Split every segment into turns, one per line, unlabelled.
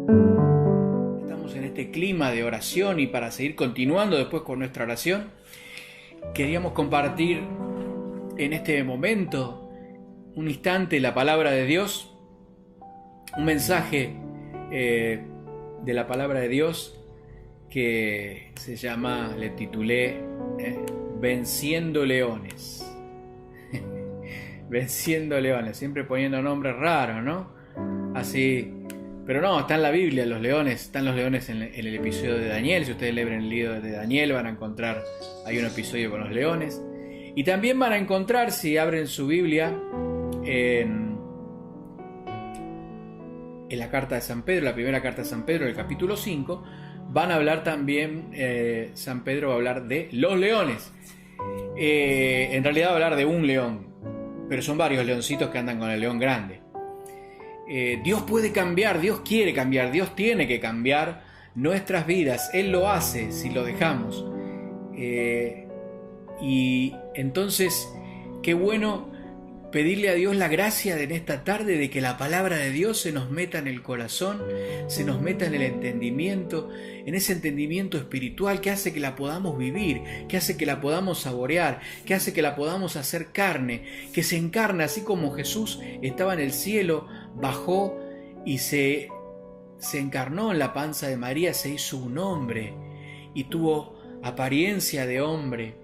Estamos en este clima de oración y para seguir continuando después con nuestra oración, queríamos compartir en este momento, un instante, la palabra de Dios, un mensaje de la palabra de Dios que se llama, le titulé Venciendo Leones. Venciendo Leones, siempre poniendo nombres raros, ¿no? Así, pero no, está en la Biblia los leones, están los leones en el episodio de Daniel. Si ustedes leen el libro de Daniel van a encontrar, hay un episodio con los leones. Y también van a encontrar, si abren su Biblia, en la carta de San Pedro, la primera carta de San Pedro, el capítulo 5, van a hablar también, San Pedro va a hablar de los leones. En realidad va a hablar de un león, pero son varios leoncitos que andan con el león grande. Dios puede cambiar, Dios quiere cambiar, Dios tiene que cambiar nuestras vidas. Él lo hace si lo dejamos. Y entonces, qué bueno pedirle a Dios la gracia en esta tarde de que la palabra de Dios se nos meta en el corazón, se nos meta en el entendimiento, en ese entendimiento espiritual que hace que la podamos vivir, que hace que la podamos saborear, que hace que la podamos hacer carne, que se encarna así como Jesús estaba en el cielo, bajó y se encarnó en la panza de María, se hizo un hombre y tuvo apariencia de hombre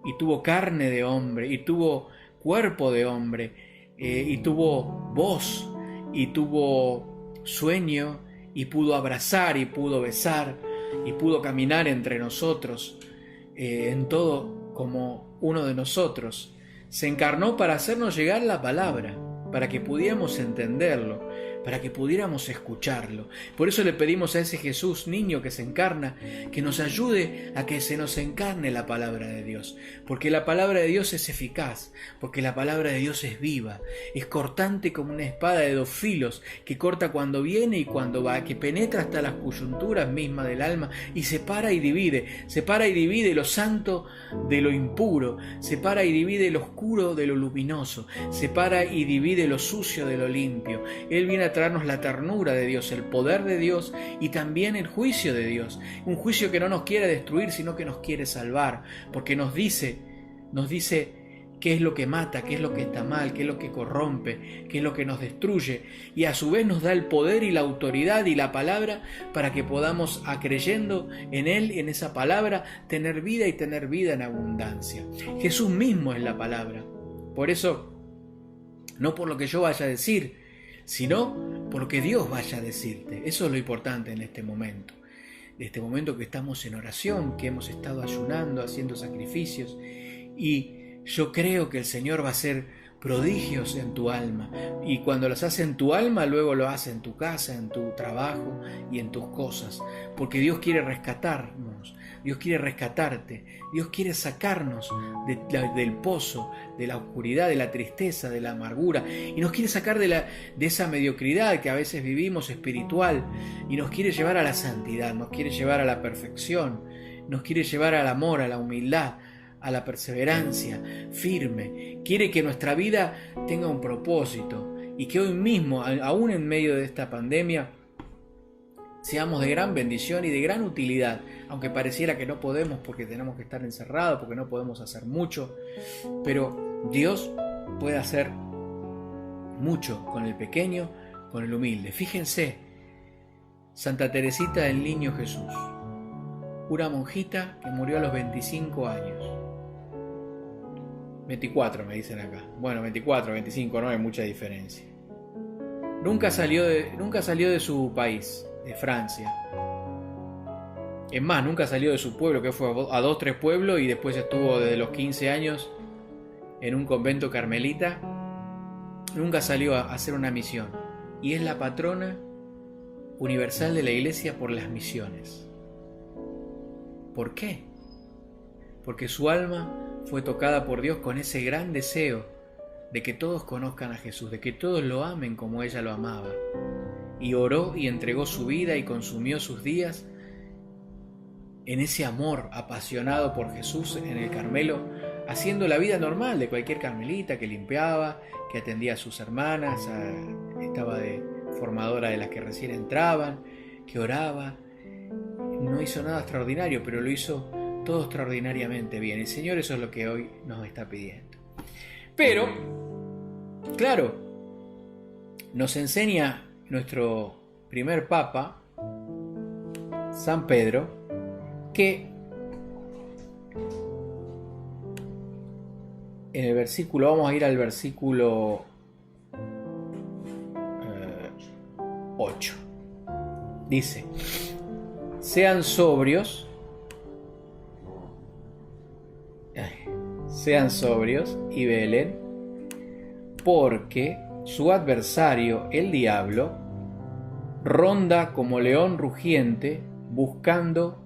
y tuvo carne de hombre y tuvo cuerpo de hombre, y tuvo voz y tuvo sueño y pudo abrazar y pudo besar y pudo caminar entre nosotros, en todo como uno de nosotros. Se encarnó para hacernos llegar la palabra, para que pudiéramos entenderlo, para que pudiéramos escucharlo. Por eso le pedimos a ese Jesús niño que se encarna, que nos ayude a que se nos encarne la palabra de Dios, porque la palabra de Dios es eficaz, porque la palabra de Dios es viva, es cortante como una espada de dos filos, que corta cuando viene y cuando va, que penetra hasta las coyunturas mismas del alma y separa y divide lo santo de lo impuro, separa y divide lo oscuro de lo luminoso, separa y divide lo sucio de lo limpio. Él viene a traernos la ternura de Dios, el poder de Dios y también el juicio de Dios. Un juicio que no nos quiere destruir, sino que nos quiere salvar, porque nos dice qué es lo que mata, qué es lo que está mal, qué es lo que corrompe, qué es lo que nos destruye, y a su vez nos da el poder y la autoridad y la palabra para que podamos, creyendo en Él, en esa palabra, tener vida y tener vida en abundancia. Jesús mismo es la palabra. Por eso, no por lo que yo vaya a decir, sino por lo que Dios vaya a decirte. Eso es lo importante en este momento que estamos en oración, que hemos estado ayunando, haciendo sacrificios, y yo creo que el Señor va a hacer prodigios en tu alma, y cuando los hace en tu alma, luego lo hace en tu casa, en tu trabajo y en tus cosas, porque Dios quiere rescatarnos, Dios quiere rescatarte, Dios quiere sacarnos del pozo, de la oscuridad, de la tristeza, de la amargura, y nos quiere sacar de esa mediocridad que a veces vivimos espiritual, y nos quiere llevar a la santidad, nos quiere llevar a la perfección, nos quiere llevar al amor, a la humildad, a la perseverancia firme. Quiere que nuestra vida tenga un propósito y que hoy mismo, aún en medio de esta pandemia, seamos de gran bendición y de gran utilidad, aunque pareciera que no podemos porque tenemos que estar encerrados, porque no podemos hacer mucho, pero Dios puede hacer mucho con el pequeño, con el humilde. Fíjense, Santa Teresita del Niño Jesús, una monjita que murió a los 25 años. 24 me dicen acá. Bueno, 24, 25, no hay mucha diferencia. Nunca salió de su país, de Francia. Es más, nunca salió de su pueblo, que fue a 2, 3 pueblos, y después estuvo desde los 15 años en un convento carmelita. Nunca salió a hacer una misión. Y es la patrona universal de la Iglesia por las misiones. ¿Por qué? Porque su alma fue tocada por Dios con ese gran deseo de que todos conozcan a Jesús, de que todos lo amen como ella lo amaba. Y oró y entregó su vida y consumió sus días en ese amor apasionado por Jesús en el Carmelo, haciendo la vida normal de cualquier carmelita, que limpiaba, que atendía a sus hermanas, estaba de formadora de las que recién entraban, que oraba, no hizo nada extraordinario, pero lo hizo todo extraordinariamente bien. El Señor eso es lo que hoy nos está pidiendo. Pero, claro, nos enseña nuestro primer Papa, San Pedro, que en el versículo, vamos a ir al versículo 8. Dice: sean sobrios y velen, porque su adversario, el diablo, ronda como león rugiente buscando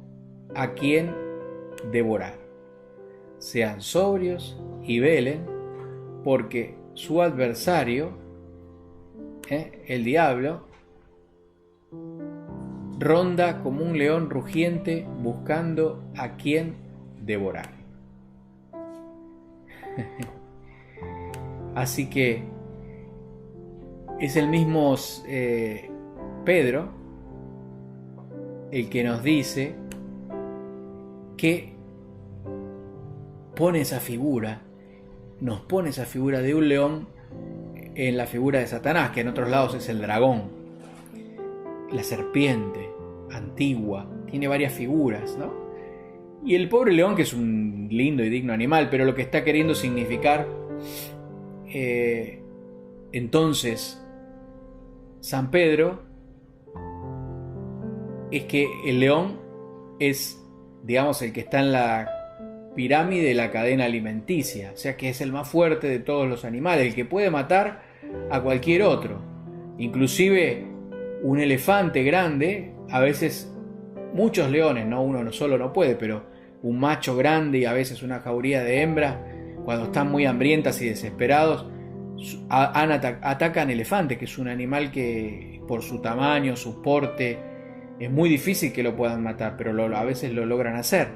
a quien devorar. Sean sobrios y velen, porque su adversario, el diablo, ronda como un león rugiente buscando a quien devorar. Así que es el mismo Pedro el que nos dice que nos pone esa figura de un león en la figura de Satanás, que en otros lados es el dragón, la serpiente antigua, tiene varias figuras, ¿no? Y el pobre león, que es un lindo y digno animal, pero lo que está queriendo significar entonces San Pedro es que el león es, digamos, el que está en la pirámide de la cadena alimenticia, o sea que es el más fuerte de todos los animales, el que puede matar a cualquier otro, inclusive un elefante grande. A veces muchos leones, no uno solo no puede, pero un macho grande y a veces una jauría de hembras, cuando están muy hambrientas y desesperados, atacan elefantes, que es un animal que por su tamaño, su porte, es muy difícil que lo puedan matar, pero a veces lo logran hacer,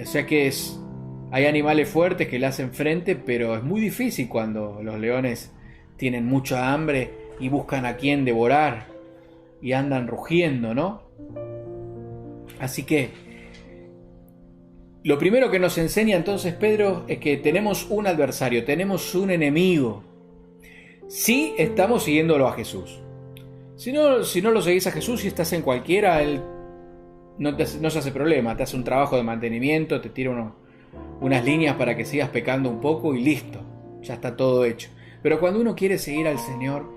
O sea que hay animales fuertes que le hacen frente, pero es muy difícil cuando los leones tienen mucha hambre y buscan a quien devorar y andan rugiendo, ¿no? Así que lo primero que nos enseña entonces Pedro es que tenemos un adversario, tenemos un enemigo, si estamos siguiéndolo a Jesús. Si no lo seguís a Jesús, si estás en cualquiera, Él no se hace problema, te hace un trabajo de mantenimiento, te tira unas líneas para que sigas pecando un poco y listo, ya está todo hecho. Pero cuando uno quiere seguir al Señor,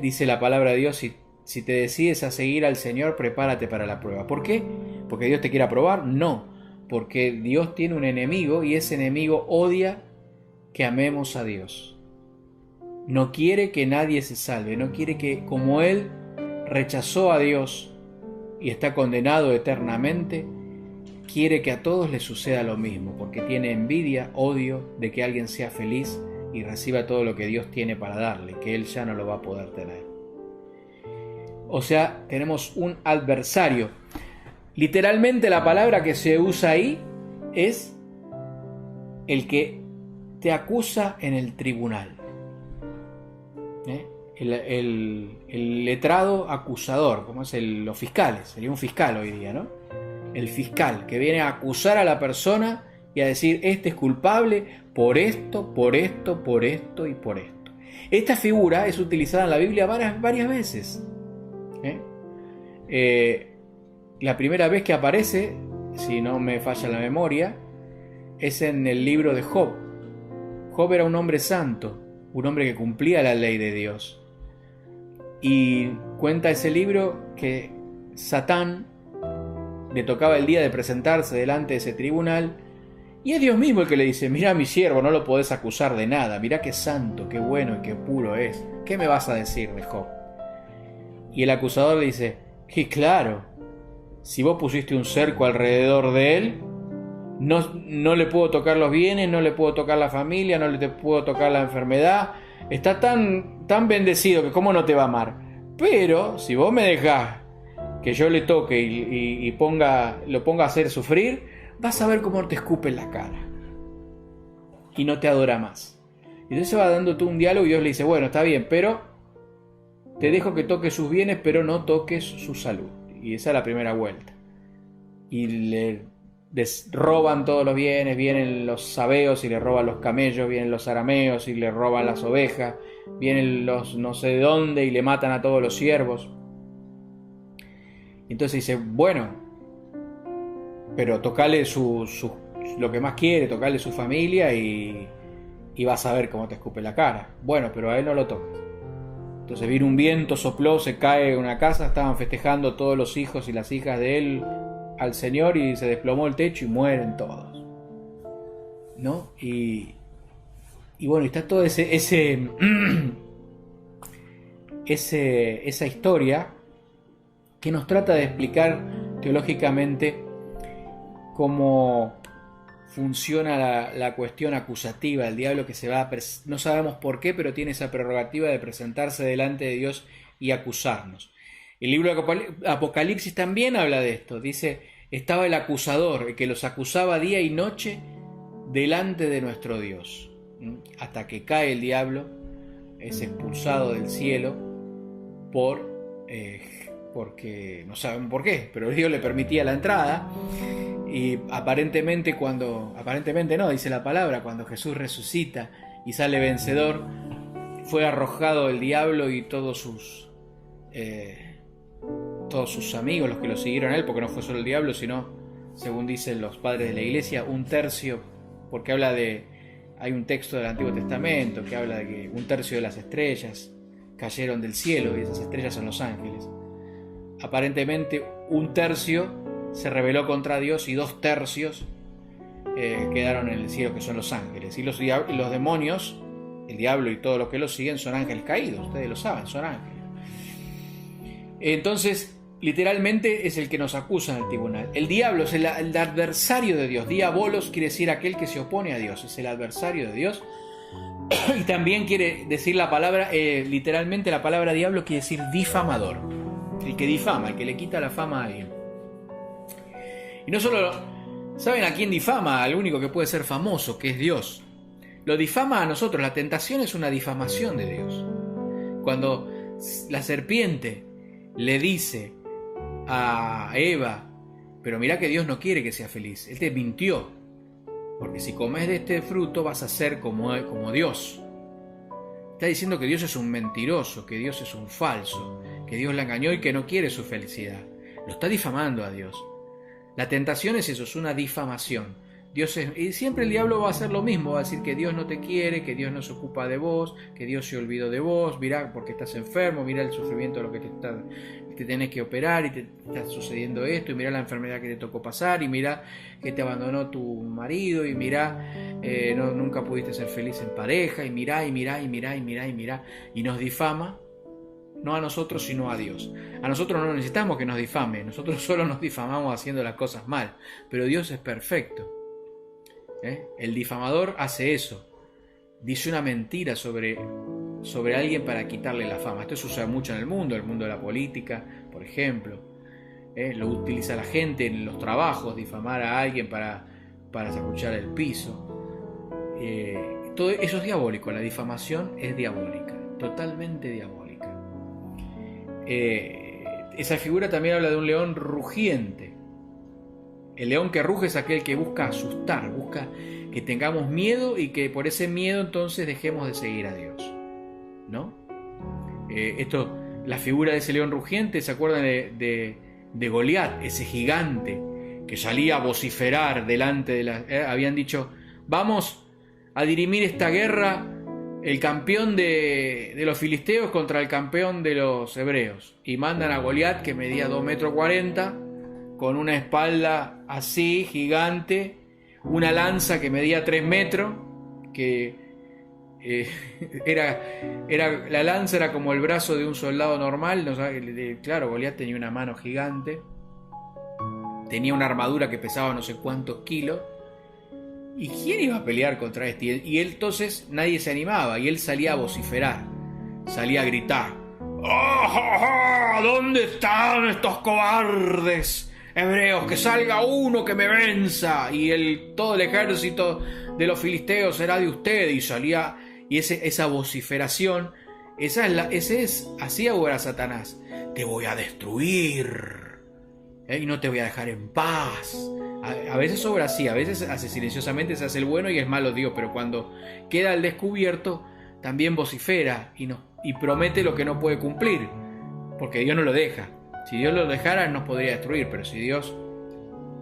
dice la palabra de Dios, si te decides a seguir al Señor, prepárate para la prueba. ¿Por qué? ¿Porque Dios te quiera probar? No, porque Dios tiene un enemigo y ese enemigo odia que amemos a Dios. No quiere que nadie se salve, no quiere que, como Él rechazó a Dios y está condenado eternamente, quiere que a todos les suceda lo mismo, porque tiene envidia, odio de que alguien sea feliz y reciba todo lo que Dios tiene para darle, que Él ya no lo va a poder tener. O sea, tenemos un adversario. Literalmente la palabra que se usa ahí es el que te acusa en el tribunal. El letrado acusador, como es los fiscales, sería un fiscal hoy día, ¿no? El fiscal que viene a acusar a la persona y a decir, este es culpable por esto, por esto, por esto y por esto. Esta figura es utilizada en la Biblia varias veces. La primera vez que aparece, si no me falla la memoria, es en el libro de Job. Job era un hombre santo, un hombre que cumplía la ley de Dios. Y cuenta ese libro que Satán le tocaba el día de presentarse delante de ese tribunal, y es Dios mismo el que le dice, mirá mi siervo, no lo podés acusar de nada, mirá qué santo, qué bueno y qué puro es, ¿qué me vas a decir de Job? Y el acusador le dice, y claro, si vos pusiste un cerco alrededor de él, no le puedo tocar los bienes, no le puedo tocar la familia, no le puedo tocar la enfermedad, está tan bendecido que cómo no te va a amar. Pero si vos me dejás que yo le toque y lo ponga a hacer sufrir, vas a ver cómo te escupe en la cara y no te adora más. Y entonces va dando tú un diálogo y Dios le dice, bueno, está bien, pero te dejo que toques sus bienes, pero no toques su salud. Y esa es la primera vuelta. Y le roban todos los bienes, vienen los sabeos y le roban los camellos, vienen los arameos y le roban las ovejas, vienen los no sé de dónde y le matan a todos los siervos. Entonces dice, bueno, pero tocale lo que más quiere, tocale su familia y vas a ver cómo te escupe la cara. Bueno, pero a él no lo toques. Entonces vino un viento, sopló, se cae una casa, estaban festejando todos los hijos y las hijas de él al Señor y se desplomó el techo y mueren todos, ¿no? Y bueno, está todo esa historia que nos trata de explicar teológicamente cómo funciona la cuestión acusativa, el diablo que se va no sabemos por qué, pero tiene esa prerrogativa de presentarse delante de Dios y acusarnos. El libro de Apocalipsis también habla de esto. Dice, estaba el acusador, el que los acusaba día y noche delante de nuestro Dios. Hasta que cae el diablo, es expulsado del cielo porque no saben por qué, pero Dios le permitía la entrada. Y aparentemente no, dice la palabra, cuando Jesús resucita y sale vencedor, fue arrojado el diablo y todos sus amigos, los que lo siguieron a él, porque no fue solo el diablo, sino, según dicen los padres de la iglesia, un tercio, porque hay un texto del Antiguo Testamento que habla de que un tercio de las estrellas cayeron del cielo, y esas estrellas son los ángeles. Aparentemente un tercio se rebeló contra Dios y 2/3 quedaron en el cielo, que son los ángeles. Y los demonios, el diablo y todos los que lo siguen, son ángeles caídos, ustedes lo saben, son ángeles. Entonces, literalmente es el que nos acusa en el tribunal. El diablo es el adversario de Dios. Diabolos quiere decir aquel que se opone a Dios, es el adversario de Dios. Y también quiere decir la palabra, literalmente la palabra diablo quiere decir difamador, el que difama, el que le quita la fama a alguien. Y no solo, ¿saben a quién difama? Al único que puede ser famoso, que es Dios. Lo difama a nosotros. La tentación es una difamación de Dios. Cuando la serpiente le dice a Eva, pero mirá que Dios no quiere que sea feliz, Él te mintió, porque si comes de este fruto vas a ser como Dios. Está diciendo que Dios es un mentiroso, que Dios es un falso, que Dios la engañó y que no quiere su felicidad. Lo está difamando a Dios. La tentación es eso, es una difamación. Y siempre el diablo va a hacer lo mismo, va a decir que Dios no te quiere, que Dios no se ocupa de vos, que Dios se olvidó de vos, mirá porque estás enfermo, mirá el sufrimiento de lo que te tenés que operar y te está sucediendo esto, y mirá la enfermedad que te tocó pasar, y mirá que te abandonó tu marido, y mirá, nunca pudiste ser feliz en pareja, y mirá, y nos difama. No a nosotros, sino a Dios. A nosotros no necesitamos que nos difame, nosotros solo nos difamamos haciendo las cosas mal, pero Dios es perfecto. El difamador hace eso, dice una mentira sobre alguien para quitarle la fama. Esto se usa mucho en el mundo de la política, por ejemplo. Lo utiliza la gente en los trabajos, difamar a alguien para sacuchar el piso. Todo eso es diabólico, la difamación es diabólica, totalmente diabólica. Esa figura también habla de un león rugiente. El león que ruge es aquel que busca asustar, busca que tengamos miedo y que por ese miedo entonces dejemos de seguir a Dios, ¿no? La figura de ese león rugiente, ¿se acuerdan de Goliat, ese gigante que salía a vociferar delante de habían dicho, vamos a dirimir esta guerra, el campeón de los filisteos contra el campeón de los hebreos, y mandan a Goliat, que medía 2,40 m, con una espalda así, gigante, una lanza que medía 3 metros, que la lanza era como el brazo de un soldado normal, ¿no? Claro, Goliat tenía una mano gigante, tenía una armadura que pesaba no sé cuántos kilos, ¿y quién iba a pelear contra este? Y él, entonces nadie se animaba, y él salía a vociferar, salía a gritar, ¡oh, ¿dónde están estos cobardes hebreos? Que salga uno que me venza, y todo el ejército de los filisteos será de usted. Y salía, y esa vociferación Así obra Satanás. Te voy a destruir. Y no te voy a dejar en paz. A veces obra así, a veces hace silenciosamente, se hace el bueno y es malo Dios, pero cuando queda al descubierto, también vocifera y promete lo que no puede cumplir, porque Dios no lo deja. Si Dios lo dejara, nos podría destruir, pero si Dios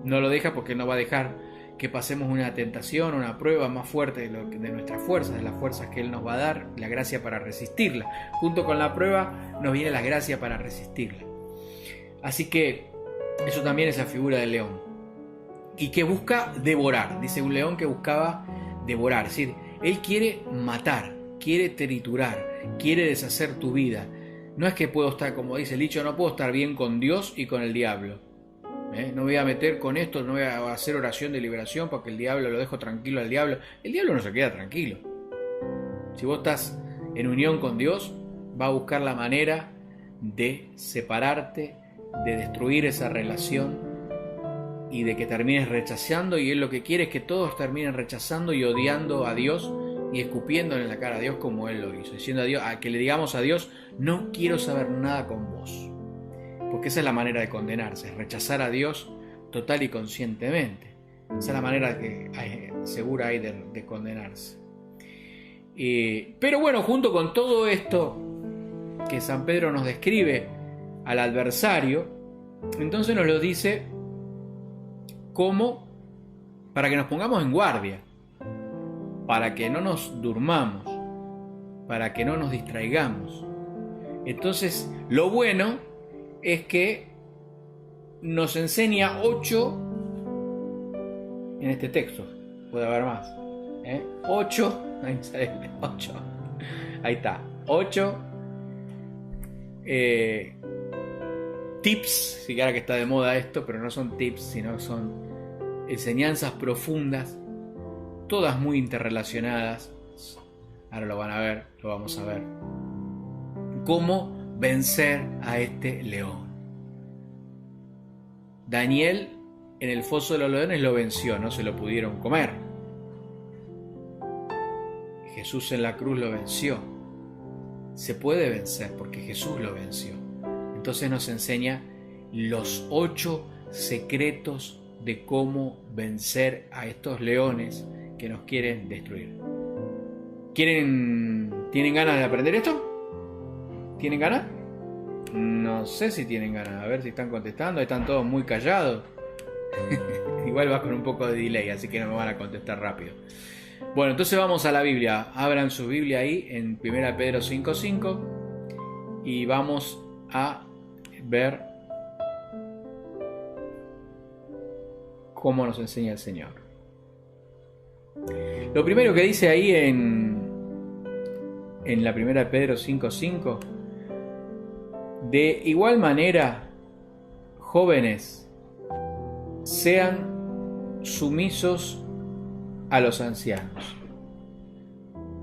no lo deja, porque no va a dejar que pasemos una tentación, una prueba más fuerte de nuestras fuerzas, de las fuerzas que Él nos va a dar, la gracia para resistirla. Junto con la prueba nos viene la gracia para resistirla. Así que eso también es la figura del león. Y que busca devorar, dice un león que buscaba devorar, es decir, él quiere matar, quiere triturar, quiere deshacer tu vida. No es que puedo estar, como dice el dicho, no puedo estar bien con Dios y con el diablo. No voy a meter con esto, no voy a hacer oración de liberación porque el diablo lo dejo tranquilo al diablo. El diablo no se queda tranquilo. Si vos estás en unión con Dios, va a buscar la manera de separarte, de destruir esa relación y de que termines rechazando, y Él lo que quiere es que todos terminen rechazando y odiando a Dios y escupiéndole en la cara a Dios como Él lo hizo, diciendo a Dios, a que le digamos a Dios, no quiero saber nada con vos. Porque esa es la manera de condenarse, es rechazar a Dios total y conscientemente. Esa es la manera que segura hay de condenarse. Pero bueno, junto con todo esto que San Pedro nos describe al adversario, entonces nos lo dice como para que nos pongamos en guardia, para que no nos durmamos, para que no nos distraigamos. Entonces, lo bueno es que nos enseña 8 en este texto, puede haber más, 8, ahí está, 8 tips, si ahora que está de moda esto, pero no son tips, sino son enseñanzas profundas, todas muy interrelacionadas. Ahora lo van a ver, lo vamos a ver. Cómo vencer a este león. Daniel en el foso de los leones lo venció, no se lo pudieron comer. Jesús en la cruz lo venció. Se puede vencer porque Jesús lo venció. Entonces nos enseña los 8 secretos de cómo vencer a estos leones que nos quieren destruir. ¿Tienen ganas de aprender esto? ¿Tienen ganas? No sé si tienen ganas. A ver si están contestando. Están todos muy callados. Igual va con un poco de delay, así que no me van a contestar rápido. Bueno, entonces vamos a la Biblia. Abran su Biblia ahí en 1 Pedro 5:5 y vamos a ver cómo nos enseña el Señor. Lo primero que dice ahí en la 1 Pedro 5:5: de igual manera, jóvenes, sean sumisos a los ancianos.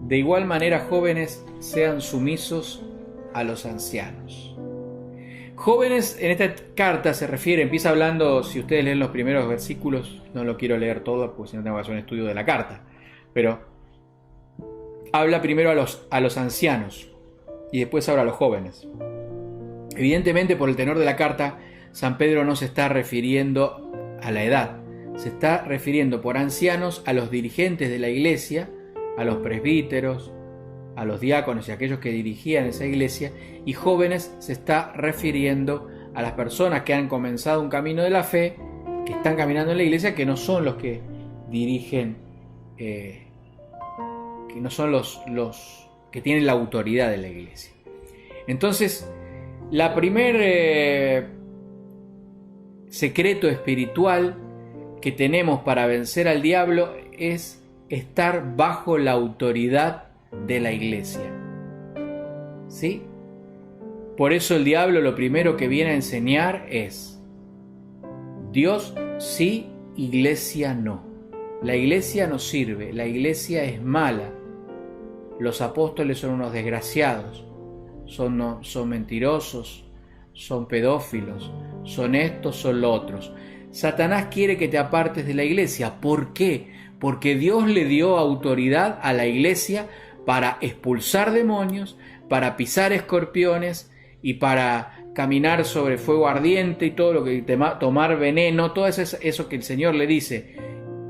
De igual manera, jóvenes, sean sumisos a los ancianos. Jóvenes, en esta carta se refiere, empieza hablando, si ustedes leen los primeros versículos, no lo quiero leer todo, porque si no tengo que hacer un estudio de la carta, pero habla primero a los ancianos y después habla a los jóvenes. Evidentemente, por el tenor de la carta, San Pedro no se está refiriendo a la edad, se está refiriendo por ancianos a los dirigentes de la iglesia, a los presbíteros, a los diáconos y a aquellos que dirigían esa iglesia, y jóvenes se está refiriendo a las personas que han comenzado un camino de la fe, que están caminando en la iglesia, que no son los que dirigen, que no son los que tienen la autoridad de la iglesia. Entonces, la primer secreto espiritual que tenemos para vencer al diablo es estar bajo la autoridad de la iglesia. ¿Sí? Por eso el diablo lo primero que viene a enseñar es: Dios sí, iglesia no. La iglesia no sirve, la iglesia es mala. Los apóstoles son unos desgraciados, son mentirosos, son pedófilos, son estos, son los otros. Satanás quiere que te apartes de la iglesia. ¿Por qué? Porque Dios le dio autoridad a la iglesia para expulsar demonios, para pisar escorpiones y para caminar sobre fuego ardiente y todo lo que tomar veneno, todo eso que el Señor le dice,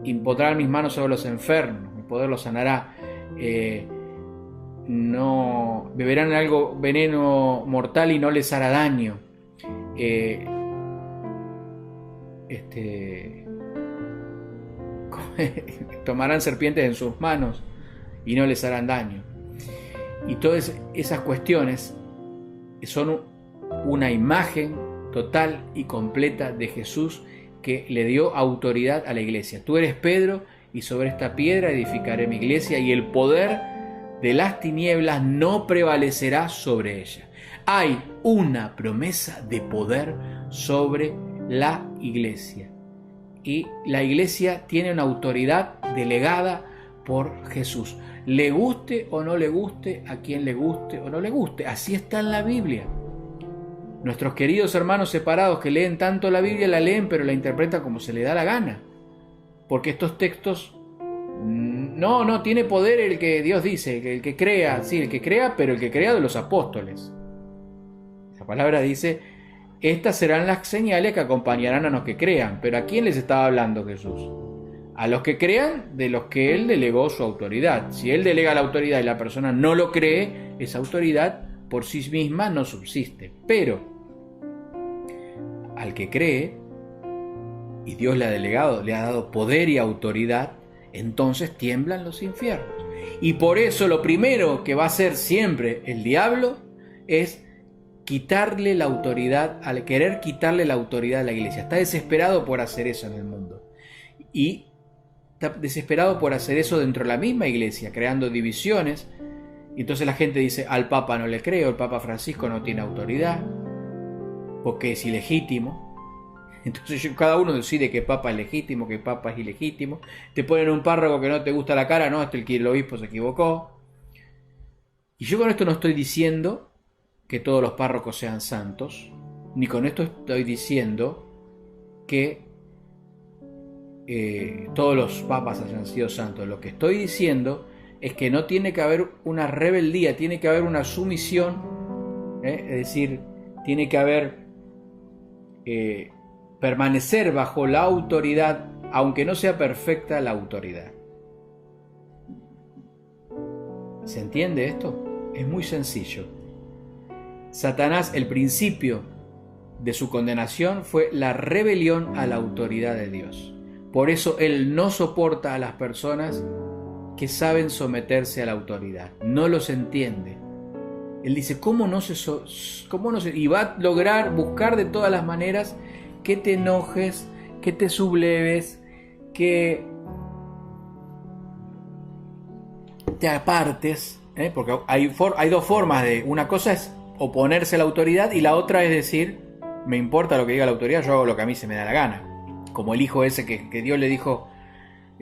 impondrán mis manos sobre los enfermos, mi poder los sanará, no beberán algo veneno mortal y no les hará daño, tomarán serpientes en sus manos y no les harán daño. Y todas esas cuestiones son una imagen total y completa de Jesús, que le dio autoridad a la iglesia. Tú eres Pedro, y sobre esta piedra edificaré mi iglesia, y el poder de las tinieblas no prevalecerá sobre ella. Hay una promesa de poder sobre la iglesia, y la iglesia tiene una autoridad delegada por Jesús. Le guste o no le guste, a quien le guste o no le guste, así está en la Biblia. Nuestros queridos hermanos separados que leen tanto la Biblia, la leen pero la interpretan como se le da la gana, porque estos textos no tiene poder el que Dios dice, el que crea, sí, el que crea, pero el que crea de los apóstoles. La palabra dice: estas serán las señales que acompañarán a los que crean. Pero ¿a quién les estaba hablando Jesús? A los que crean, de los que Él delegó su autoridad. Si Él delega la autoridad y la persona no lo cree, esa autoridad por sí misma no subsiste. Pero al que cree, y Dios le ha delegado, le ha dado poder y autoridad, entonces tiemblan los infiernos. Y por eso lo primero que va a hacer siempre el diablo es quitarle la autoridad, al querer quitarle la autoridad a la iglesia. Está desesperado por hacer eso en el mundo. Y está desesperado por hacer eso dentro de la misma iglesia, creando divisiones. Y entonces la gente dice: al Papa no le creo, el Papa Francisco no tiene autoridad, porque es ilegítimo. Entonces cada uno decide que Papa es legítimo, que Papa es ilegítimo. Te ponen un párroco que no te gusta la cara, no, el obispo se equivocó. Y yo con esto no estoy diciendo que todos los párrocos sean santos, ni con esto estoy diciendo que todos los papas hayan sido santos. Lo que estoy diciendo es que no tiene que haber una rebeldía, tiene que haber una sumisión, es decir, tiene que haber permanecer bajo la autoridad, aunque no sea perfecta la autoridad. ¿Se entiende esto? Es muy sencillo. Satanás, el principio de su condenación fue la rebelión a la autoridad de Dios. Por eso él no soporta a las personas que saben someterse a la autoridad. No los entiende. Él dice: ¿cómo no se...? Y va a lograr buscar de todas las maneras que te enojes, que te subleves, que te apartes, porque hay dos formas de... Una cosa es oponerse a la autoridad, y la otra es decir: me importa lo que diga la autoridad, yo hago lo que a mí se me da la gana. Como el hijo ese que Dios le dijo,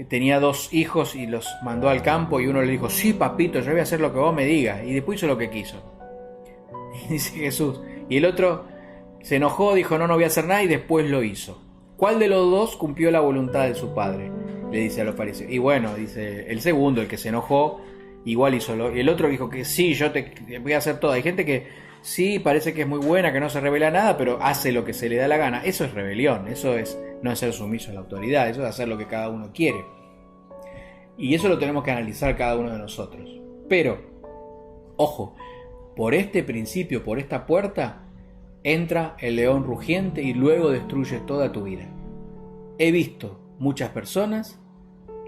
tenía 2 hijos y los mandó al campo, y uno le dijo: sí, papito, yo voy a hacer lo que vos me digas, y después hizo lo que quiso. Y dice Jesús, y el otro se enojó, dijo: no voy a hacer nada, y después lo hizo. ¿Cuál de los dos cumplió la voluntad de su padre?, le dice a los fariseos. Y bueno, dice el segundo, el que se enojó, igual hizo y el otro dijo que sí, yo te voy a hacer todo. Hay gente que sí, parece que es muy buena, que no se revela nada, pero hace lo que se le da la gana. Eso es rebelión, eso es no ser sumiso a la autoridad, eso es hacer lo que cada uno quiere. Y eso lo tenemos que analizar cada uno de nosotros. Pero, ojo, por este principio, por esta puerta, entra el león rugiente y luego destruye toda tu vida. He visto muchas personas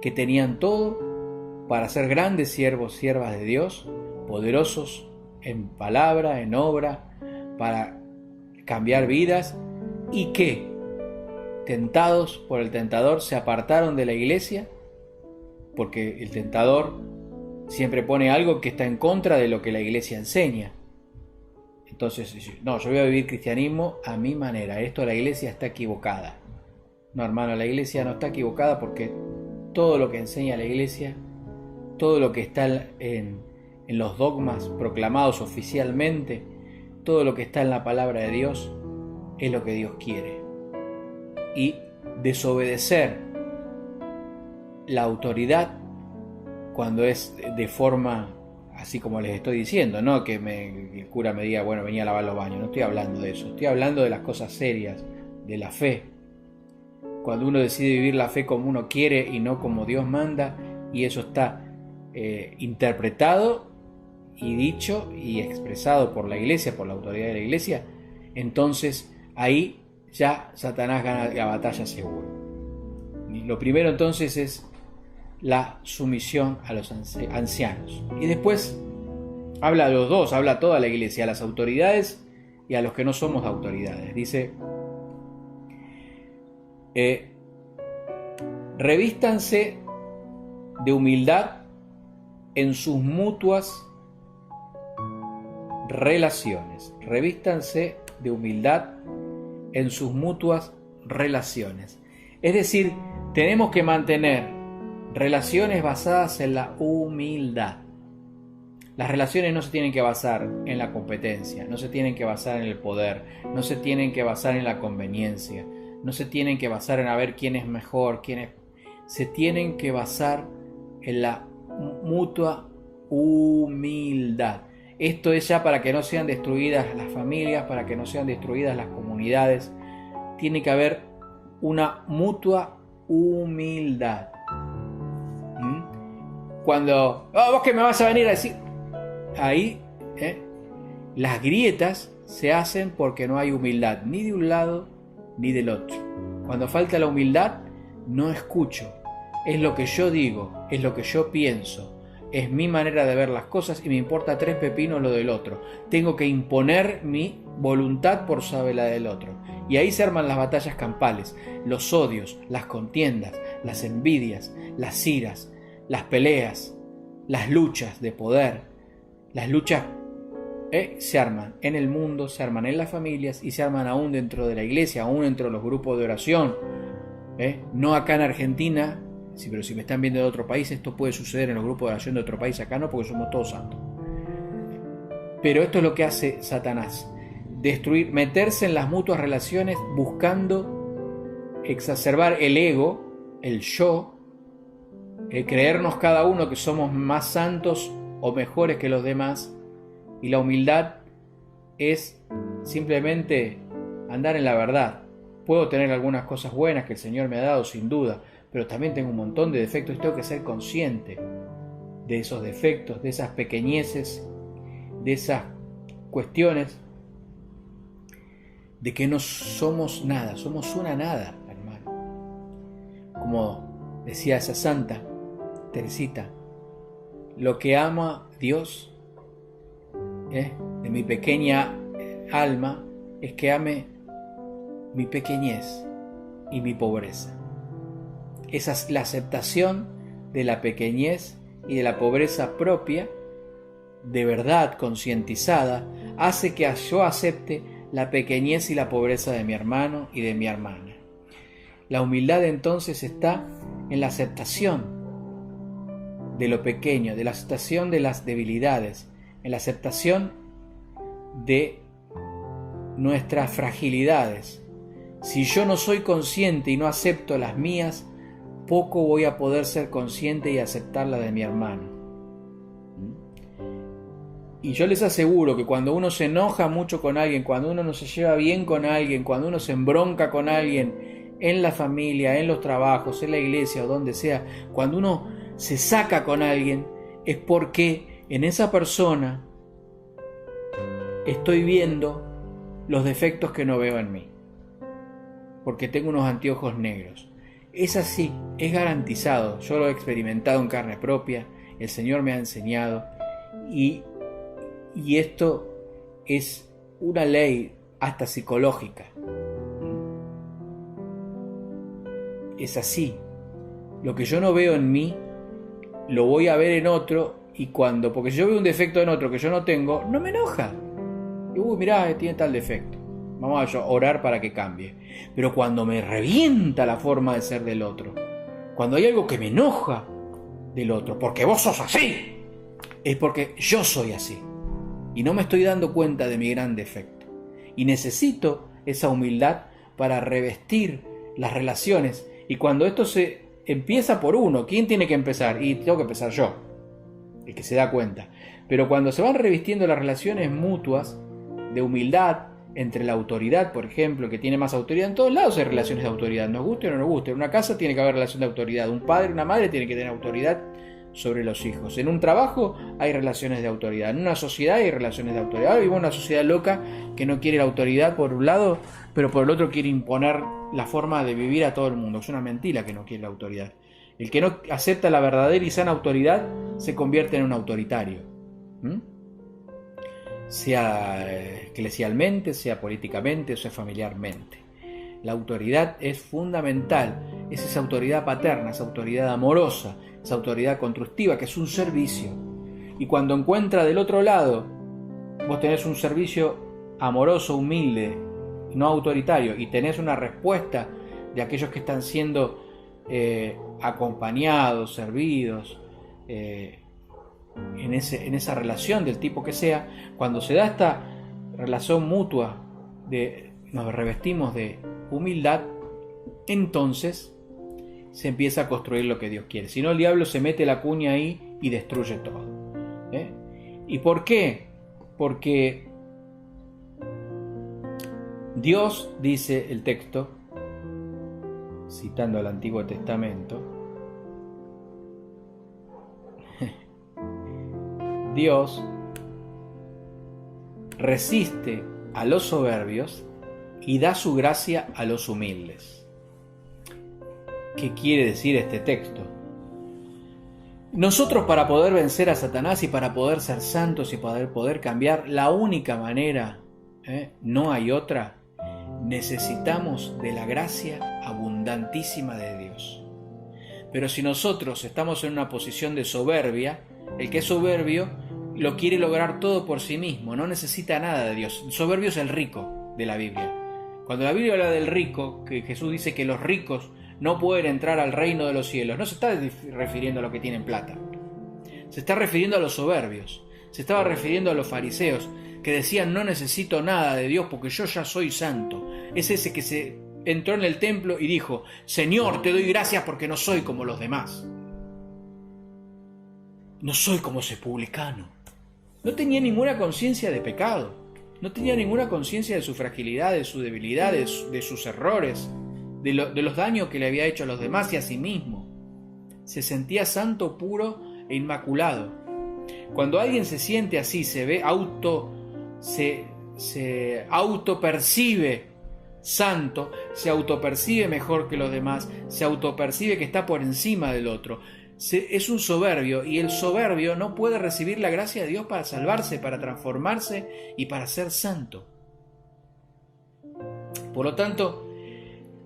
que tenían todo para ser grandes siervos, siervas de Dios, poderosos en palabra, en obra, para cambiar vidas, y que, tentados por el tentador, se apartaron de la iglesia, porque el tentador siempre pone algo que está en contra de lo que la iglesia enseña. Entonces, no, yo voy a vivir cristianismo a mi manera, la iglesia está equivocada. No, hermano, la iglesia no está equivocada, porque todo lo que enseña la iglesia, todo lo que está en los dogmas proclamados oficialmente, todo lo que está en la palabra de Dios, es lo que Dios quiere. Y desobedecer la autoridad, cuando es de forma así como les estoy diciendo, no que el cura me diga, bueno, venía a lavar los baños, no estoy hablando de eso, estoy hablando de las cosas serias, de la fe. Cuando uno decide vivir la fe como uno quiere y no como Dios manda, y eso está interpretado y dicho y expresado por la iglesia, por la autoridad de la iglesia, entonces ahí ya Satanás gana la batalla seguro. Y lo primero entonces es la sumisión a los ancianos. Y después habla a los dos, habla a toda la iglesia, a las autoridades y a los que no somos autoridades. Dice, revístanse de humildad en sus mutuas relaciones. Revístanse de humildad en sus mutuas relaciones. Es decir, tenemos que mantener relaciones basadas en la humildad. Las relaciones no se tienen que basar en la competencia, no se tienen que basar en el poder, no se tienen que basar en la conveniencia, no se tienen que basar en a ver quién es mejor, se tienen que basar en la mutua humildad. Esto es ya para que no sean destruidas las familias, para que no sean destruidas las comunidades. Tiene que haber una mutua humildad. Cuando, vos que me vas a venir a decir, ahí las grietas se hacen porque no hay humildad, ni de un lado ni del otro. Cuando falta la humildad, no escucho. Es lo que yo digo, es lo que yo pienso, es mi manera de ver las cosas y me importa tres pepinos lo del otro. Tengo que imponer mi voluntad por sobre la del otro. Y ahí se arman las batallas campales, los odios, las contiendas, las envidias, las iras, las peleas, las luchas de poder. Las luchas se arman en el mundo, se arman en las familias y se arman aún dentro de la iglesia, aún dentro de los grupos de oración. No acá en Argentina. Sí, pero si me están viendo de otro país, esto puede suceder en los grupos de oración de otro país, acá no, porque somos todos santos. Pero esto es lo que hace Satanás: destruir, meterse en las mutuas relaciones buscando exacerbar el ego, el yo, creernos cada uno que somos más santos o mejores que los demás. Y la humildad es simplemente andar en la verdad. Puedo tener algunas cosas buenas que el Señor me ha dado, sin duda, pero también tengo un montón de defectos y tengo que ser consciente de esos defectos, de esas pequeñeces, de esas cuestiones, de que no somos nada, somos una nada, hermano. Como decía esa santa Teresita, lo que ama Dios de mi pequeña alma es que ame mi pequeñez y mi pobreza. Esa es la aceptación de la pequeñez y de la pobreza propia, de verdad concientizada, hace que yo acepte la pequeñez y la pobreza de mi hermano y de mi hermana. La humildad entonces está en la aceptación de lo pequeño, de la aceptación de las debilidades, en la aceptación de nuestras fragilidades. Si yo no soy consciente y no acepto las mías, poco voy a poder ser consciente y aceptar la de mi hermano. Y yo les aseguro que cuando uno se enoja mucho con alguien, cuando uno no se lleva bien con alguien, cuando uno se embronca con alguien en la familia, en los trabajos, en la iglesia o donde sea, cuando uno se saca con alguien, es porque en esa persona estoy viendo los defectos que no veo en mí, porque tengo unos anteojos negros. Es así, es garantizado. Yo lo he experimentado en carne propia, el Señor me ha enseñado y esto es una ley hasta psicológica. Es así. Lo que yo no veo en mí, lo voy a ver en otro, y porque yo veo un defecto en otro que yo no tengo, no me enoja. Uy, mirá, tiene tal defecto. Vamos a orar para que cambie. Pero cuando me revienta la forma de ser del otro, cuando hay algo que me enoja del otro, porque vos sos así, es porque yo soy así. Y no me estoy dando cuenta de mi gran defecto. Y necesito esa humildad para revestir las relaciones. Y cuando esto se empieza por uno, ¿quién tiene que empezar? Y tengo que empezar yo. el que se da cuenta. Pero cuando se van revistiendo las relaciones mutuas de humildad entre la autoridad, por ejemplo, que tiene más autoridad, en todos lados hay relaciones de autoridad, nos guste o no nos guste. En una casa tiene que haber relación de autoridad, un padre y una madre tienen que tener autoridad sobre los hijos. En un trabajo hay relaciones de autoridad, en una sociedad hay relaciones de autoridad. Ahora vivimos en una sociedad loca que no quiere la autoridad por un lado, pero por el otro quiere imponer la forma de vivir a todo el mundo. Es una mentira que no quiere la autoridad. El que no acepta la verdadera y sana autoridad se convierte en un autoritario. Sea eclesialmente, sea políticamente o sea familiarmente. La autoridad es fundamental, es esa autoridad paterna, esa autoridad amorosa, esa autoridad constructiva, que es un servicio. Y cuando encuentra del otro lado, vos tenés un servicio amoroso, humilde, no autoritario, y tenés una respuesta de aquellos que están siendo acompañados, servidos, en esa relación del tipo que sea, cuando se da esta relación mutua, nos revestimos de humildad, entonces se empieza a construir lo que Dios quiere. Si no, el diablo se mete la cuña ahí y destruye todo. ¿Y por qué? Porque Dios, dice el texto, citando al Antiguo Testamento, Dios resiste a los soberbios y da su gracia a los humildes. ¿Qué quiere decir este texto? Nosotros, para poder vencer a Satanás y para poder ser santos y poder cambiar, la única manera, no hay otra, necesitamos de la gracia abundantísima de Dios. Pero si nosotros estamos en una posición de soberbia, el que es soberbio lo quiere lograr todo por sí mismo, no necesita nada de Dios. El soberbio es el rico de la Biblia. Cuando la Biblia habla del rico, que Jesús dice que los ricos no pueden entrar al reino de los cielos, no se está refiriendo a los que tienen plata. Se está refiriendo a los soberbios. Se estaba refiriendo a los fariseos, que decían: no necesito nada de Dios porque yo ya soy santo. Es ese que se entró en el templo y dijo: Señor, te doy gracias porque no soy como los demás. No soy como ese publicano. No tenía ninguna conciencia de pecado. No tenía ninguna conciencia de su fragilidad, de su debilidad, de sus errores, de los daños que le había hecho a los demás y a sí mismo. Se sentía santo, puro e inmaculado. Cuando alguien se siente así, se autopercibe santo, se autopercibe mejor que los demás, se autopercibe que está por encima del otro. Es un soberbio, y el soberbio no puede recibir la gracia de Dios para salvarse, para transformarse y para ser santo. Por lo tanto,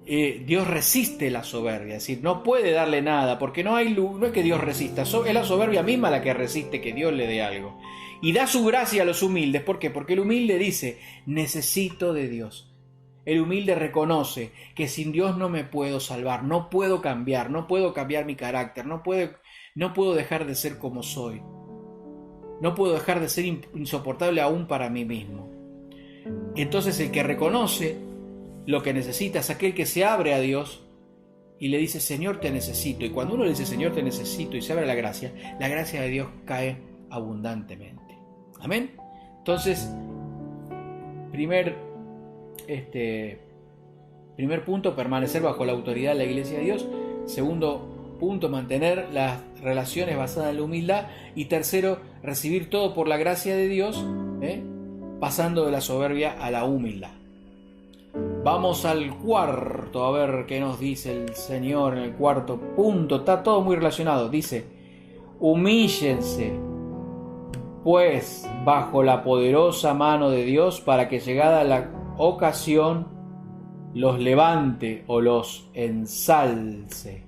Dios resiste la soberbia, es decir, no puede darle nada, porque no es que Dios resista, es la soberbia misma la que resiste que Dios le dé algo. Y da su gracia a los humildes. ¿Por qué? Porque el humilde dice: necesito de Dios. El humilde reconoce que sin Dios no me puedo salvar, no puedo cambiar mi carácter, no puedo dejar de ser como soy, no puedo dejar de ser insoportable aún para mí mismo. Entonces el que reconoce lo que necesita es aquel que se abre a Dios y le dice: Señor, te necesito. Y cuando uno le dice: Señor, te necesito, y se abre la gracia de Dios cae abundantemente. Amén. Entonces, primer punto, permanecer bajo la autoridad de la Iglesia de Dios. Segundo punto, mantener las relaciones basadas en la humildad. Y tercero, recibir todo por la gracia de Dios, pasando de la soberbia a la humildad. Vamos al cuarto, a ver qué nos dice el Señor en el cuarto punto. Está todo muy relacionado. Dice: humíllense pues bajo la poderosa mano de Dios, para que llegada la ocasión los levante o los ensalce.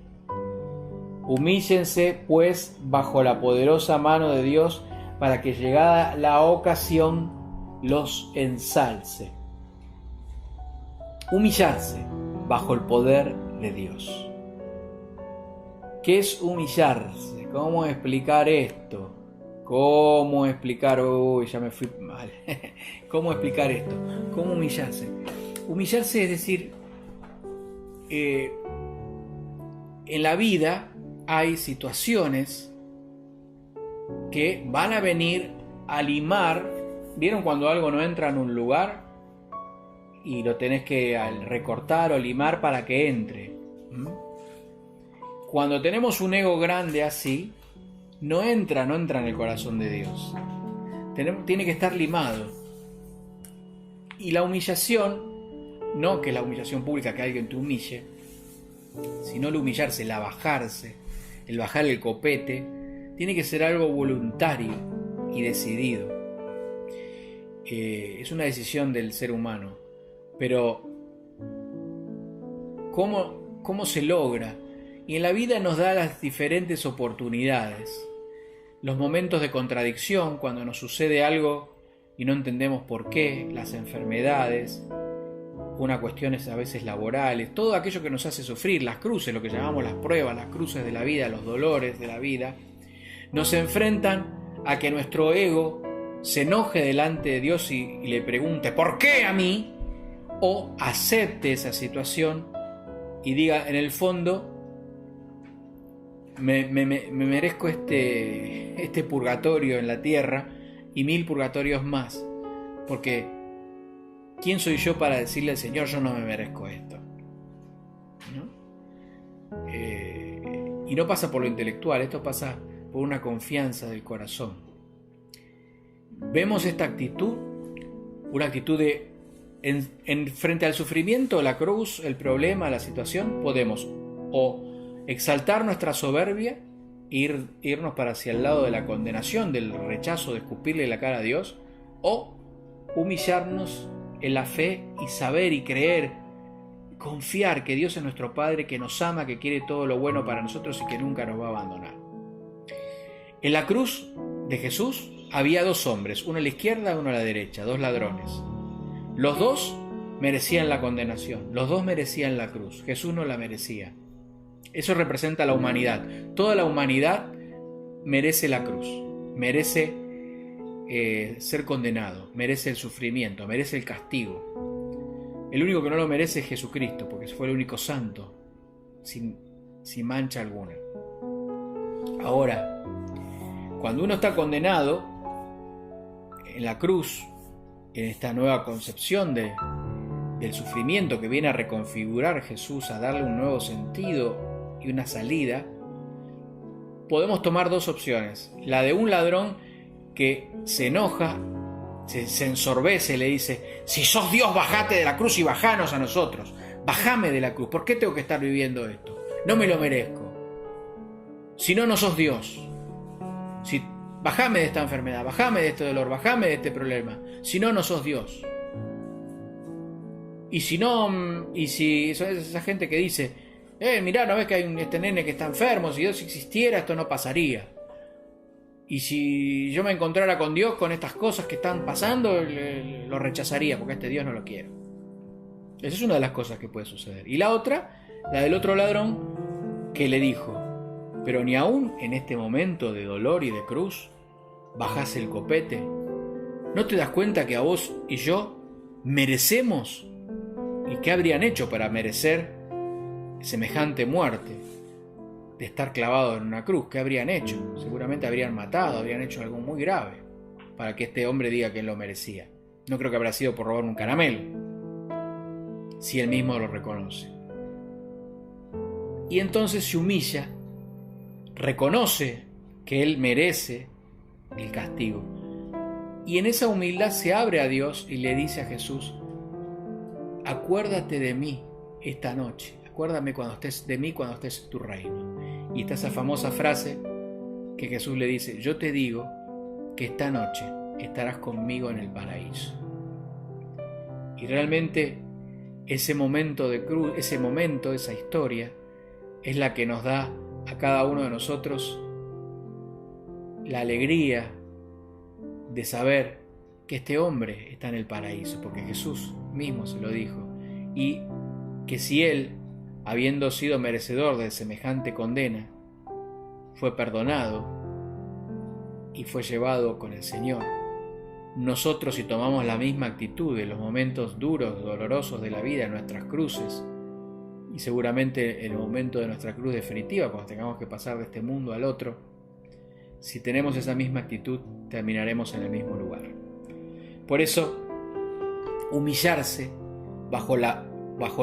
Humíllense pues bajo la poderosa mano de Dios, para que llegada la ocasión los ensalce. Humillarse bajo el poder de Dios. ¿Qué es humillarse? ¿Cómo explicar esto? ¿Cómo explicar? Uy, ya me fui mal. ¿Cómo explicar esto? ¿Cómo humillarse? Humillarse es decir, en la vida hay situaciones que van a venir a limar. ¿Vieron cuando algo no entra en un lugar y lo tenés que recortar o limar para que entre? Cuando tenemos un ego grande así, no entra en el corazón de Dios. Tiene que estar limado. Y la humillación, no que la humillación pública, que alguien te humille, sino el humillarse, el abajarse, el bajar el copete, tiene que ser algo voluntario y decidido. Es una decisión del ser humano. Pero ¿cómo se logra? Y en la vida nos da las diferentes oportunidades. Los momentos de contradicción, cuando nos sucede algo y no entendemos por qué, las enfermedades, unas cuestiones a veces laborales, todo aquello que nos hace sufrir, las cruces, lo que llamamos las pruebas, las cruces de la vida, los dolores de la vida, nos enfrentan a que nuestro ego se enoje delante de Dios y le pregunte ¿por qué a mí? O acepte esa situación y diga en el fondo me merezco este purgatorio en la tierra y 1000 purgatorios más, porque ¿quién soy yo para decirle al Señor yo no me merezco esto? ¿No? Y no pasa por lo intelectual, esto pasa por una confianza del corazón. Vemos esta actitud, una actitud de frente al sufrimiento, la cruz, el problema, la situación, podemos o exaltar nuestra soberbia, irnos para hacia el lado de la condenación, del rechazo, de escupirle la cara a Dios, o humillarnos en la fe y saber y creer, confiar que Dios es nuestro Padre, que nos ama, que quiere todo lo bueno para nosotros y que nunca nos va a abandonar. En la cruz de Jesús había 2 hombres, uno a la izquierda y uno a la derecha, 2 ladrones. Los 2 merecían la condenación, los 2 merecían la cruz, Jesús no la merecía. Eso representa la humanidad. Toda la humanidad merece la cruz, merece ser condenado, merece el sufrimiento, merece el castigo. El único que no lo merece es Jesucristo, porque fue el único santo, sin mancha alguna. Ahora, cuando uno está condenado en la cruz, en esta nueva concepción del sufrimiento que viene a reconfigurar Jesús, a darle un nuevo sentido y una salida, podemos tomar 2 opciones. La de un ladrón que se enoja, se ensorbece, le dice: si sos Dios, bajate de la cruz y bajanos a nosotros, bajame de la cruz, ¿por qué tengo que estar viviendo esto? No me lo merezco, si no, no sos Dios. Bajame de esta enfermedad, bajame de este dolor, bajame de este problema, si no, no sos Dios. Y si esa gente que dice: mirá, ¿no ves que hay este nene que está enfermo? Si Dios existiera, esto no pasaría. Y si yo me encontrara con Dios, con estas cosas que están pasando, lo rechazaría, porque este Dios no lo quiero. Esa es una de las cosas que puede suceder. Y la otra, la del otro ladrón, que le dijo: pero ni aún en este momento de dolor y de cruz, bajás el copete. ¿No te das cuenta que a vos y yo merecemos? ¿Y qué habrían hecho para merecer semejante muerte? De estar clavado en una cruz, ¿qué habrían hecho? Seguramente habrían matado, habrían hecho algo muy grave para que este hombre diga que él lo merecía. No creo que habrá sido por robar un caramelo, si él mismo lo reconoce. Y entonces se humilla, reconoce que él merece el castigo, y en esa humildad se abre a Dios y le dice a Jesús: acuérdate de mí esta noche, acuérdame de mí cuando estés en tu reino. Y está esa famosa frase que Jesús le dice: yo te digo que esta noche estarás conmigo en el paraíso. Y realmente ese momento de cruz, esa historia, es la que nos da a cada uno de nosotros la alegría de saber que este hombre está en el paraíso, porque Jesús mismo se lo dijo, y que si él, habiendo sido merecedor de semejante condena, fue perdonado y fue llevado con el Señor, nosotros, si tomamos la misma actitud en los momentos duros, dolorosos de la vida, en nuestras cruces, y seguramente en el momento de nuestra cruz definitiva, cuando tengamos que pasar de este mundo al otro, Si tenemos esa misma actitud, terminaremos en el mismo lugar. Por eso, humillarse bajo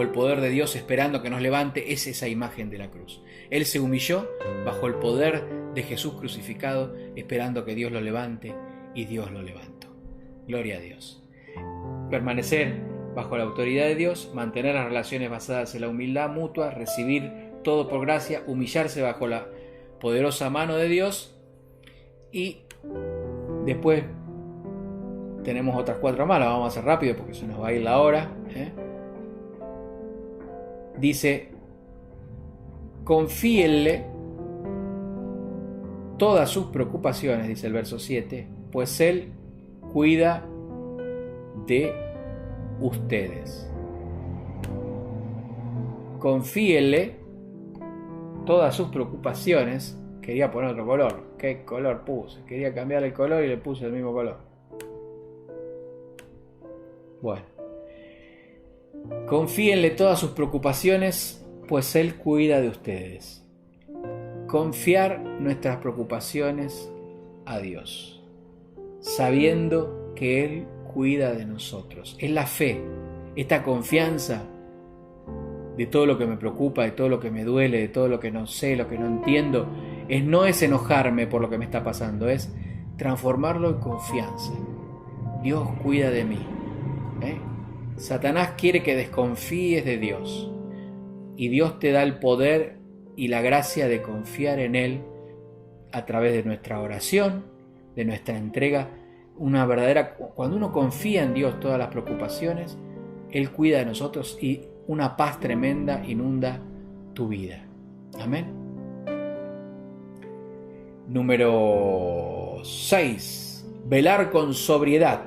el poder de Dios, esperando que nos levante, es esa imagen de la cruz. Él se humilló bajo el poder de Jesús crucificado, esperando que Dios lo levante, y Dios lo levantó. Gloria a Dios. Permanecer bajo la autoridad de Dios, mantener las relaciones basadas en la humildad mutua, recibir todo por gracia, humillarse bajo la poderosa mano de Dios, y después tenemos otras 4 más, las vamos a hacer rápido porque se nos va a ir la hora. Dice: confíenle todas sus preocupaciones, dice el verso 7, pues Él cuida de ustedes. Confíenle todas sus preocupaciones. Quería poner otro color. ¿Qué color puse? Quería cambiar el color y le puse el mismo color. Bueno. Confíenle todas sus preocupaciones, pues Él cuida de ustedes. Confiar nuestras preocupaciones a Dios, sabiendo que Él cuida de nosotros. Es la fe, esta confianza de todo lo que me preocupa, de todo lo que me duele, de todo lo que no sé, lo que no entiendo. No es enojarme por lo que me está pasando, es transformarlo en confianza. Dios cuida de mí. Satanás quiere que desconfíes de Dios, y Dios te da el poder y la gracia de confiar en Él a través de nuestra oración, de nuestra entrega. Cuando uno confía en Dios todas las preocupaciones, Él cuida de nosotros y una paz tremenda inunda tu vida. Amén. Número 6. Velar con sobriedad.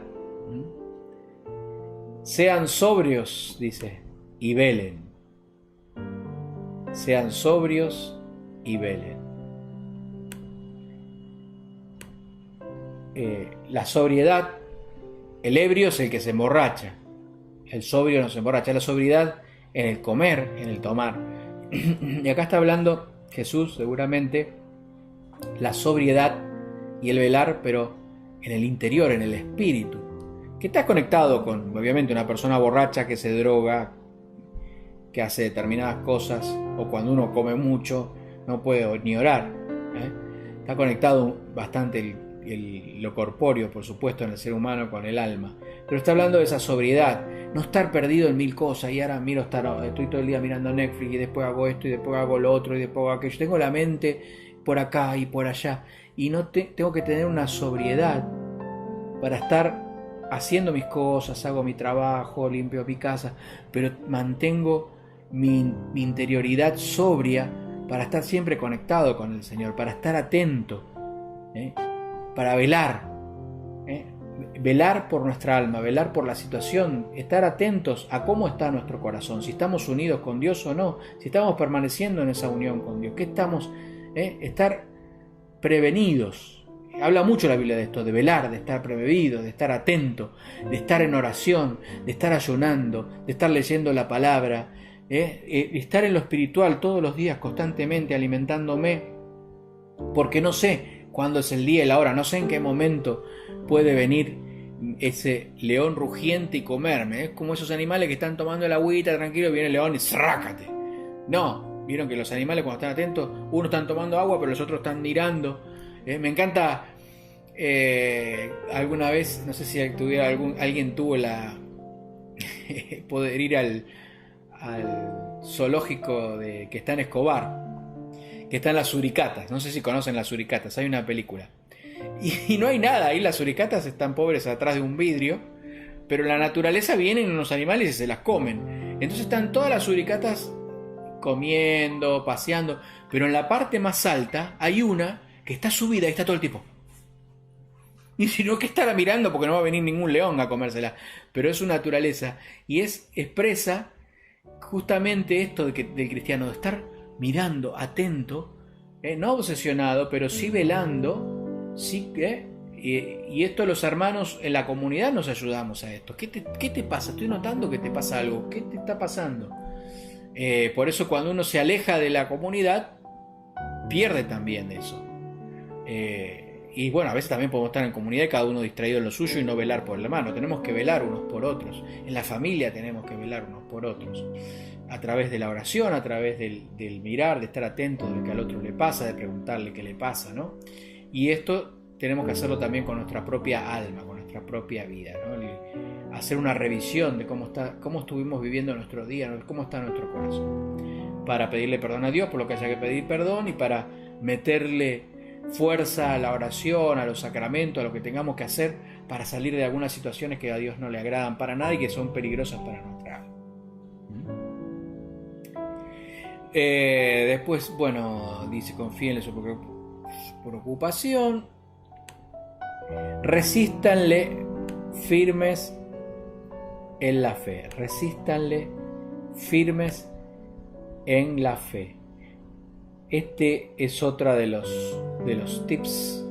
Sean sobrios, dice, y velen. Sean sobrios y velen. La sobriedad, el ebrio es el que se emborracha, el sobrio no se emborracha. La sobriedad en el comer, en el tomar. Y acá está hablando Jesús, seguramente, la sobriedad y el velar, pero en el interior, en el espíritu, que está conectado con, obviamente, una persona borracha que se droga, que hace determinadas cosas, o cuando uno come mucho no puede ni orar. Está conectado bastante lo corpóreo, por supuesto, en el ser humano con el alma, pero está hablando de esa sobriedad, no estar perdido en mil cosas. Y ahora estoy todo el día mirando Netflix, y después hago esto, y después hago lo otro, y después hago aquello. Tengo la mente por acá y por allá, y tengo que tener una sobriedad para estar haciendo mis cosas, hago mi trabajo, limpio mi casa, pero mantengo mi interioridad sobria para estar siempre conectado con el Señor, para estar atento, para velar, velar por nuestra alma, velar por la situación, estar atentos a cómo está nuestro corazón, si estamos unidos con Dios o no, si estamos permaneciendo en esa unión con Dios, que estamos, estar prevenidos. Habla mucho la Biblia de esto, de velar, de estar precavido, de estar atento, de estar en oración, de estar ayunando, de estar leyendo la palabra, estar en lo espiritual todos los días constantemente alimentándome, porque no sé cuándo es el día y la hora, no sé en qué momento puede venir ese león rugiente y comerme. Es como esos animales que están tomando el agüita tranquilo, viene el león y ¡zrácate! No, vieron que los animales cuando están atentos, unos están tomando agua pero los otros están mirando. Me encanta, alguna vez, no sé si alguien tuvo poder ir al zoológico que está en Escobar, que están las suricatas. No sé si conocen las suricatas, hay una película. Y no hay nada, ahí las suricatas están pobres atrás de un vidrio, pero en la naturaleza vienen unos animales y se las comen. Entonces están todas las suricatas comiendo, paseando, pero en la parte más alta hay una que está subida y está todo el tiempo. Y si no, que estará mirando porque no va a venir ningún león a comérsela. Pero es su naturaleza y expresa justamente esto del cristiano, de estar mirando, atento, no obsesionado, pero sí velando, sí, y esto los hermanos en la comunidad nos ayudamos a esto. ¿Qué te pasa? Estoy notando que te pasa algo. ¿Qué te está pasando? Por eso cuando uno se aleja de la comunidad, pierde también eso. Y bueno, a veces también podemos estar en comunidad y cada uno distraído en lo suyo y no velar por el hermano. Tenemos que velar unos por otros. En la familia tenemos que velar unos por otros. A través de la oración, a través del mirar, de estar atento de lo que al otro le pasa, de preguntarle qué le pasa, ¿no? Y esto tenemos que hacerlo también con nuestra propia alma, con nuestra propia vida, ¿no? Hacer una revisión de cómo estuvimos viviendo nuestros días, cómo está nuestro corazón. Para pedirle perdón a Dios por lo que haya que pedir perdón y para meterle fuerza a la oración, a los sacramentos, a lo que tengamos que hacer para salir de algunas situaciones que a Dios no le agradan para nada y que son peligrosas para nuestra alma. Después, bueno, dice: confíen en su preocupación, resístanle firmes en la fe, resístanle firmes en la fe. Este es otra de los tips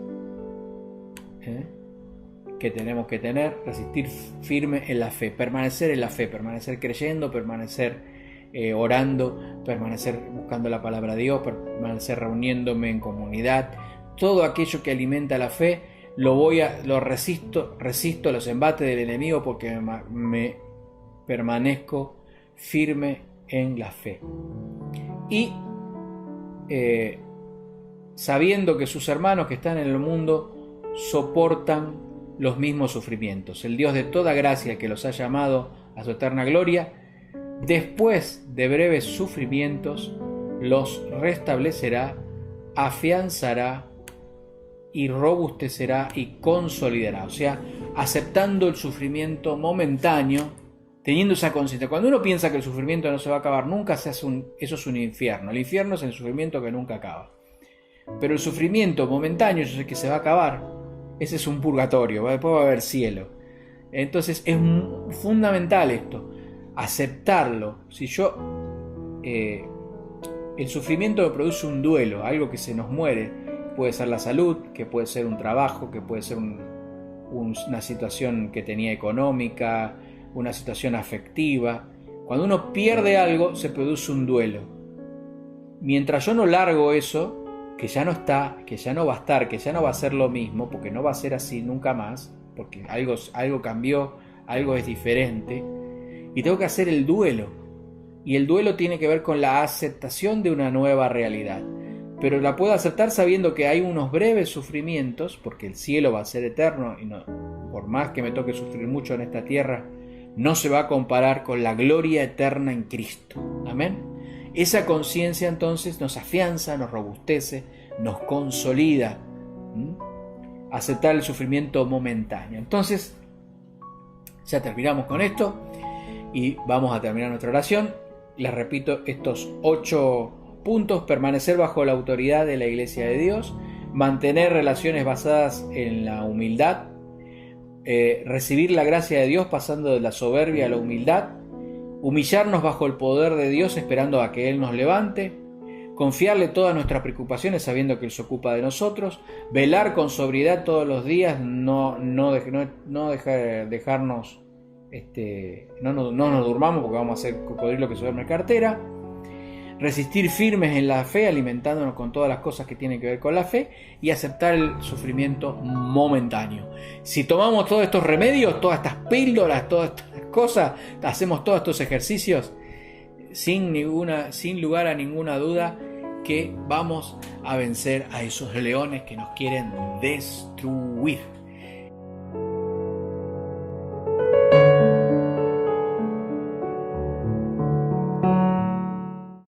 que tenemos que tener: resistir firme en la fe, permanecer en la fe, permanecer creyendo, permanecer orando, permanecer buscando la palabra de Dios, permanecer reuniéndome en comunidad. Todo aquello que alimenta la fe lo resisto los embates del enemigo porque me permanezco firme en la fe. Y sabiendo que sus hermanos que están en el mundo soportan los mismos sufrimientos. El Dios de toda gracia, que los ha llamado a su eterna gloria, después de breves sufrimientos los restablecerá, afianzará y robustecerá y consolidará. O sea, aceptando el sufrimiento momentáneo, teniendo esa conciencia. Cuando uno piensa que el sufrimiento no se va a acabar nunca, eso es un infierno. El infierno es el sufrimiento que nunca acaba. Pero el sufrimiento momentáneo, yo sé que se va a acabar, ese es un purgatorio, después va a haber cielo. Entonces es fundamental esto, aceptarlo. Si el sufrimiento me produce un duelo, algo que se nos muere, puede ser la salud, que puede ser un trabajo, que puede ser una situación que tenía económica, una situación afectiva. Cuando uno pierde algo, se produce un duelo. Mientras yo no largo eso, que ya no está, que ya no va a estar, que ya no va a ser lo mismo, porque no va a ser así nunca más, porque algo cambió, algo es diferente, y tengo que hacer el duelo. Y el duelo tiene que ver con la aceptación de una nueva realidad. Pero la puedo aceptar sabiendo que hay unos breves sufrimientos, porque el cielo va a ser eterno, y no, por más que me toque sufrir mucho en esta tierra, no se va a comparar con la gloria eterna en Cristo. Amén. Esa conciencia entonces nos afianza, nos robustece, nos consolida. Aceptar el sufrimiento momentáneo. Entonces, ya terminamos con esto y vamos a terminar nuestra oración. Les repito estos 8 puntos: permanecer bajo la autoridad de la Iglesia de Dios, mantener relaciones basadas en la humildad, recibir la gracia de Dios pasando de la soberbia a la humildad, humillarnos bajo el poder de Dios esperando a que Él nos levante, confiarle todas nuestras preocupaciones sabiendo que Él se ocupa de nosotros, velar con sobriedad todos los días, no dejarnos, no nos durmamos porque vamos a ser cocodrilo que se duerme en cartera, resistir firmes en la fe, alimentándonos con todas las cosas que tienen que ver con la fe, y aceptar el sufrimiento momentáneo. Si tomamos todos estos remedios, todas estas píldoras, todas estas cosas, hacemos todos estos ejercicios, sin lugar a ninguna duda que vamos a vencer a esos leones que nos quieren destruir.